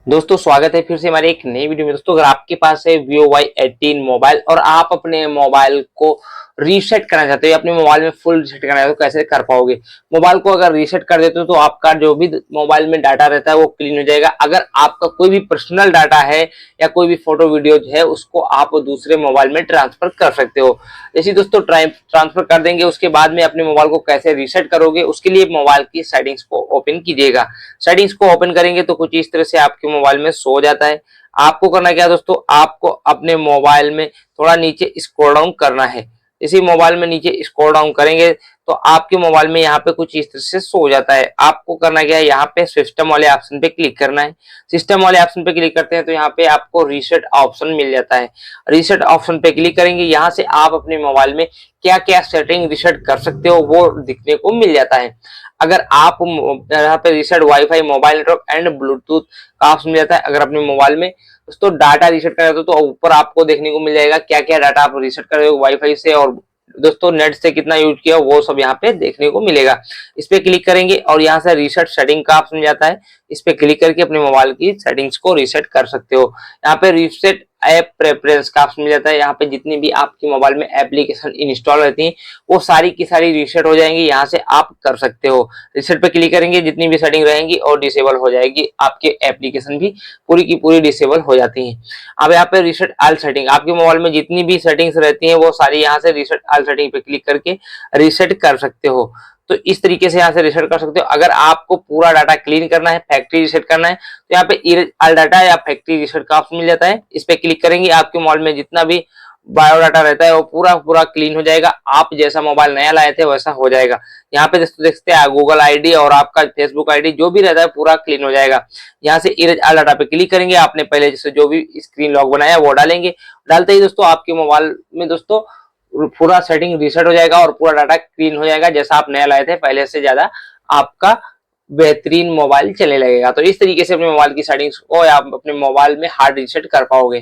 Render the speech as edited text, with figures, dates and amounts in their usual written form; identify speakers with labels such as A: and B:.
A: दोस्तों स्वागत है फिर से हमारे एक नई वीडियो में। दोस्तों अगर आपके पास है Vivo Y18 मोबाइल और आप अपने मोबाइल को रीसेट करना चाहते हो, अपने मोबाइल में फुल रीसेट करना चाहते हो, कैसे कर पाओगे? मोबाइल को अगर रीसेट कर देते हो तो आपका जो भी मोबाइल में डाटा रहता है वो क्लीन हो जाएगा। अगर आपका कोई भी पर्सनल डाटा है या कोई भी फोटो वीडियो है उसको आप दूसरे मोबाइल में ट्रांसफर कर सकते हो। जैसे दोस्तों ट्रांसफर कर देंगे, उसके बाद में अपने मोबाइल को कैसे रीसेट करोगे, उसके लिए मोबाइल की सेटिंग्स को ओपन कीजिएगा। सेटिंग्स को ओपन करेंगे तो कुछ इस तरह से आपके मोबाइल में शो हो जाता है। आपको करना क्या है दोस्तों, आपको अपने मोबाइल में थोड़ा नीचे स्क्रॉल डाउन करना है। इसी मोबाइल में नीचे स्क्रॉल डाउन करेंगे तो आपके मोबाइल में यहाँ पे कुछ इस तरह से शो हो जाता है। आपको करना क्या है, यहाँ पे सिस्टम वाले ऑप्शन पे क्लिक करना है। सिस्टम वाले ऑप्शन पे क्लिक करते हैं तो यहाँ पे आपको रीसेट ऑप्शन मिल जाता है। रीसेट ऑप्शन पे क्लिक करेंगे, यहाँ से आप अपने मोबाइल में क्या क्या सेटिंग रीसेट कर सकते हो वो दिखने को मिल जाता है। अगर आप यहाँ पे reset wifi, mobile network and Bluetooth का ऑप्शन मिल जाता है। अगर अपने मोबाइल में दोस्तों डाटा रीसेट कर रहे हो तो ऊपर आपको देखने को मिल जाएगा क्या क्या डाटा आप रीसेट कर रहे हो वाईफाई से, और दोस्तों नेट से कितना यूज किया वो सब यहाँ पे देखने को मिलेगा। इस पे क्लिक करेंगे और यहाँ से रीसेट सेटिंग का ऑप्शन जाता है। इस पे क्लिक करके अपने मोबाइल की सेटिंग्स को रीसेट कर सकते हो। यहाँ पे रीसेट ऐप प्रेफरेंस का ऑप्शन मिल जाता है। यहाँ पे जितनी भी आपके मोबाइल में एप्लीकेशन इंस्टॉल रहती हैं वो सारी की सारी रीसेट हो जाएंगी, यहाँ से आप कर सकते हो। रीसेट पे क्लिक करेंगे, जितनी भी सेटिंग रहेंगी और डिसेबल हो जाएगी, आपके एप्लीकेशन भी पूरी की पूरी डिसेबल हो जाती हैं। अब यहाँ पे रीसेट ऑल सेटिंग, आपके मोबाइल में जितनी भी सेटिंग्स रहती हैं वो सारी यहाँ से रीसेट ऑल सेटिंग पे क्लिक करके रीसेट कर सकते हो। तो इस तरीके से यहाँ से रीसेट कर सकते हो। अगर आपको पूरा डाटा क्लीन करना है, फैक्ट्री रीसेट करना है, तो यहाँ पे इरेज ऑल डाटा या फैक्ट्री रीसेट का ऑप्शन मिल जाता है। इस पे क्लिक करेंगे, आपके मोबाइल में जितना भी बायोडाटा रहता है वो पूरा पूरा क्लीन हो जाएगा। आप जैसा मोबाइल नया लाए थे वैसा हो जाएगा। यहाँ पे देख सकते हैं गूगल आईडी और आपका फेसबुक आईडी जो भी रहता है पूरा क्लीन हो जाएगा। यहाँ से इरेज ऑल डाटा पे क्लिक करेंगे, आपने पहले जैसे जो भी स्क्रीन लॉक बनाया वो डालेंगे। डालते ही दोस्तों आपके मोबाइल में दोस्तों पूरा सेटिंग रीसेट हो जाएगा और पूरा डाटा क्लीन हो जाएगा। जैसा आप नया लाए थे पहले से ज्यादा आपका बेहतरीन मोबाइल चलने लगेगा। तो इस तरीके से अपने मोबाइल की सेटिंग्स को आप अपने मोबाइल में हार्ड रीसेट कर पाओगे।